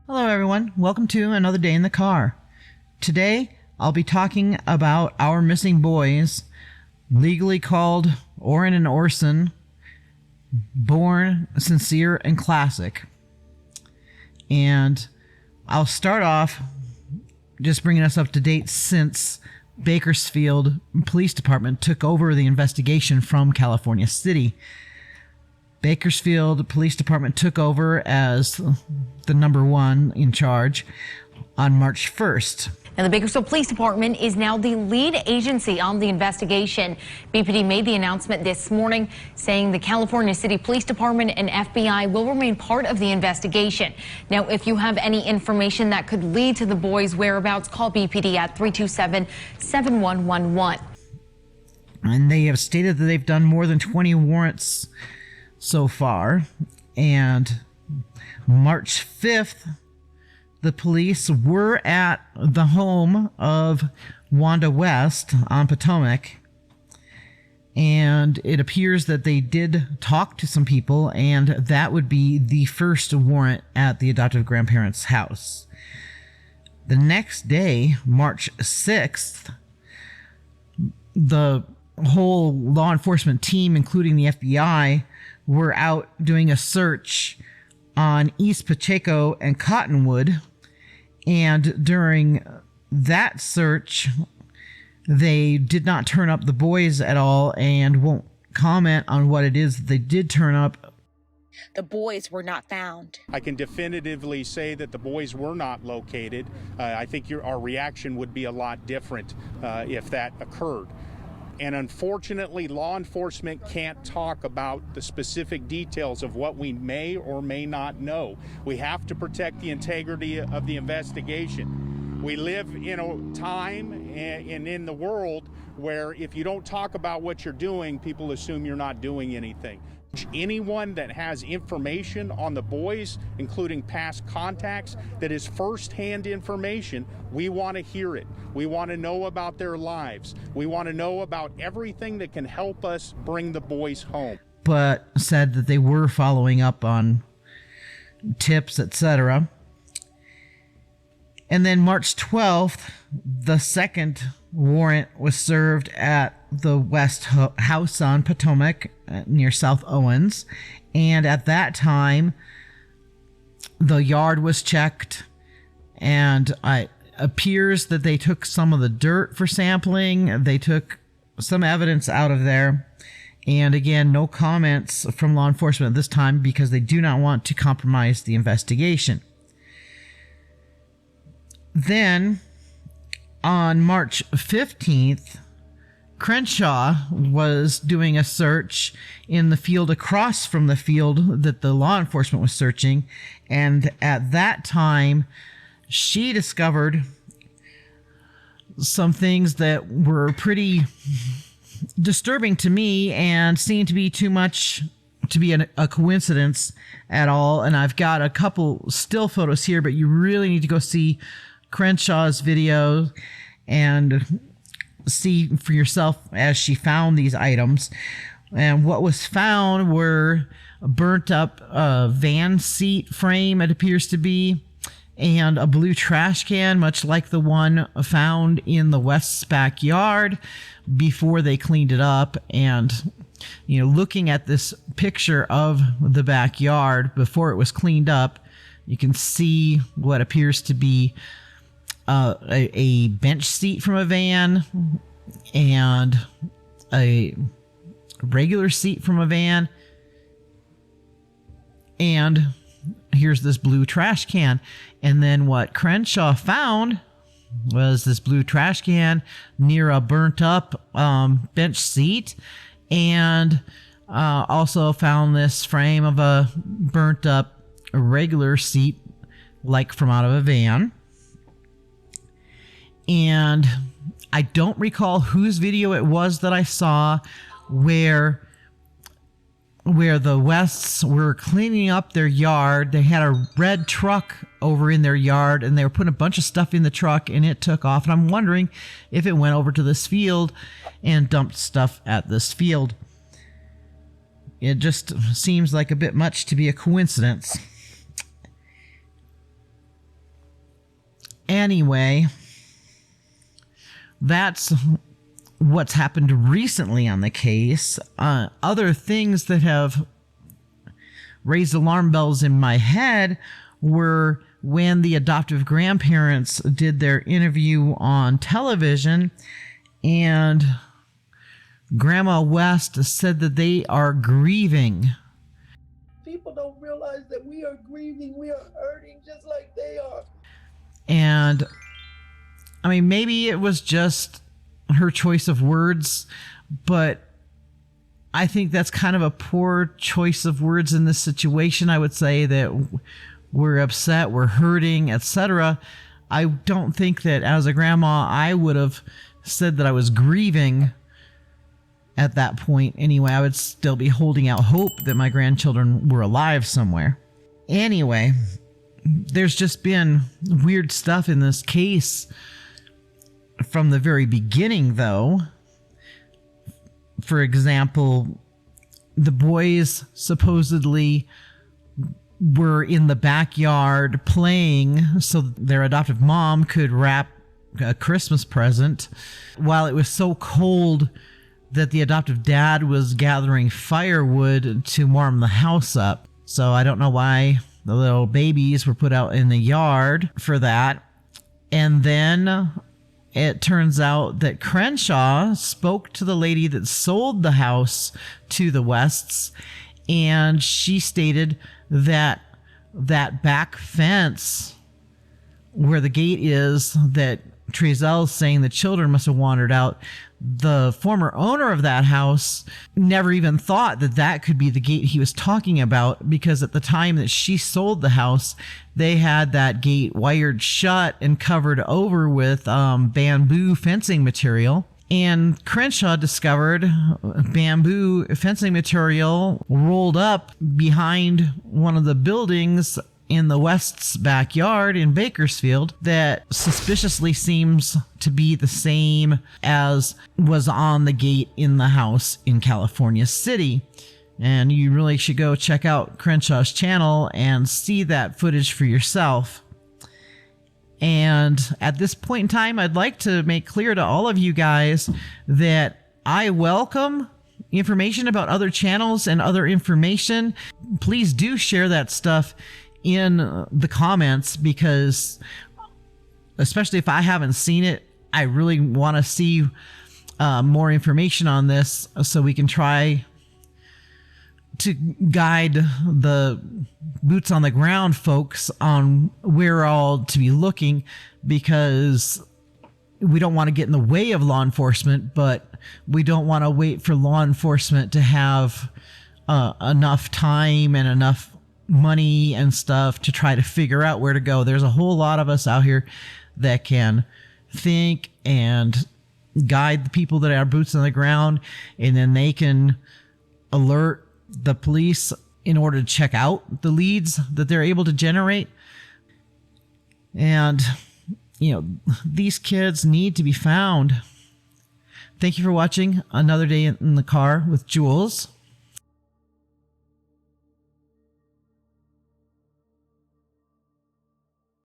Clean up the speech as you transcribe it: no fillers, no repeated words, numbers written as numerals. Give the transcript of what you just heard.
Hello everyone, welcome to Another Day in the Car. Today I'll be talking about our missing boys, legally called Orrin and Orson, born Cincere and Classic. And I'll start off just bringing us up to date since Bakersfield Police Department took over the investigation from California City. Bakersfield Police Department took over as the number one in charge on March 1st. And the Bakersfield Police Department is now the lead agency on the investigation. BPD made the announcement this morning saying the California City Police Department and FBI will remain part of the investigation. Now, if you have any information that could lead to the boys' whereabouts, call BPD at 327-7111. And they have stated that they've done more than 20 warrants so far. And March 5th, the police were at the home of Wanda West on Potomac, and it appears that they did talk to some people, and that would be the first warrant at the adoptive grandparents' house. The next day, March 6th, the whole law enforcement team, including the FBI, were out doing a search on East Pacheco and Cottonwood, and during that search they did not turn up the boys at all and won't comment on what it is that they did turn up. The boys were not found. I can definitively say that the boys were not located. I think our reaction would be a lot different if that occurred. And unfortunately, law enforcement can't talk about the specific details of what we may or may not know. We have to protect the integrity of the investigation. We live in a time and in the world where if you don't talk about what you're doing, people assume you're not doing anything. Anyone that has information on the boys, including past contacts, that is first-hand information, we want to hear it. We want to know about their lives. We want to know about everything that can help us bring the boys home. But said that they were following up on tips, etc. And then March 12th, the second warrant was served at the West house on Potomac near South Owens. And at that time, the yard was checked, and it appears that they took some of the dirt for sampling. They took some evidence out of there. And again, no comments from law enforcement at this time because they do not want to compromise the investigation. Then, on March 15th, Crenshaw was doing a search in the field across from the field that the law enforcement was searching, and at that time, she discovered some things that were pretty disturbing to me and seemed to be too much to be a coincidence at all. And I've got a couple still photos here, but you really need to go see Crenshaw's video and see for yourself as she found these items. And what was found were a burnt up van seat frame, it appears to be, and a blue trash can, much like the one found in the West's backyard before they cleaned it up. And you know, looking at this picture of the backyard before it was cleaned up, you can see what appears to be a bench seat from a van and a regular seat from a van, and here's this blue trash can. And then what Crenshaw found was this blue trash can near a burnt up bench seat, and also found this frame of a burnt up regular seat, like from out of a van. And I don't recall whose video it was that I saw where the Wests were cleaning up their yard. They had a red truck over in their yard, and they were putting a bunch of stuff in the truck, and it took off. And I'm wondering if it went over to this field and dumped stuff at this field. It just seems like a bit much to be a coincidence. Anyway, that's what's happened recently on the case. Other things that have raised alarm bells in my head were when the adoptive grandparents did their interview on television, and Grandma West said that they are grieving. People don't realize that we are grieving, we are hurting just like they are. And I mean, maybe it was just her choice of words, but I think that's kind of a poor choice of words in this situation. I would say that we're upset, we're hurting, etc. I don't think that as a grandma I would have said that I was grieving at that point. Anyway, I would still be holding out hope that my grandchildren were alive somewhere. Anyway, there's just been weird stuff in this case from the very beginning, though. For example, the boys supposedly were in the backyard playing so their adoptive mom could wrap a Christmas present while it was so cold that the adoptive dad was gathering firewood to warm the house up. So I don't know why the little babies were put out in the yard for that. And then it turns out that Crenshaw spoke to the lady that sold the house to the Wests, and she stated that that back fence where the gate is that Trezell's saying the children must have wandered out, the former owner of that house never even thought that that could be the gate he was talking about, because at the time that she sold the house, they had that gate wired shut and covered over with bamboo fencing material. And Crenshaw discovered bamboo fencing material rolled up behind one of the buildings in the West's backyard in Bakersfield that suspiciously seems to be the same as was on the gate in the house in California City. And you really should go check out Crenshaw's channel and see that footage for yourself. And at this point in time, I'd like to make clear to all of you guys that I welcome information about other channels and other information. Please do share that stuff in the comments, because especially if I haven't seen it, I really want to see more information on this so we can try to guide the boots on the ground folks on where all to be looking, because we don't want to get in the way of law enforcement, but we don't want to wait for law enforcement to have enough time and enough money and stuff to try to figure out where to go. There's a whole lot of us out here that can think and guide the people that are boots on the ground, and then they can alert the police in order to check out the leads that they're able to generate. And, you know, these kids need to be found. Thank you for watching Another Day in the Car with Julez.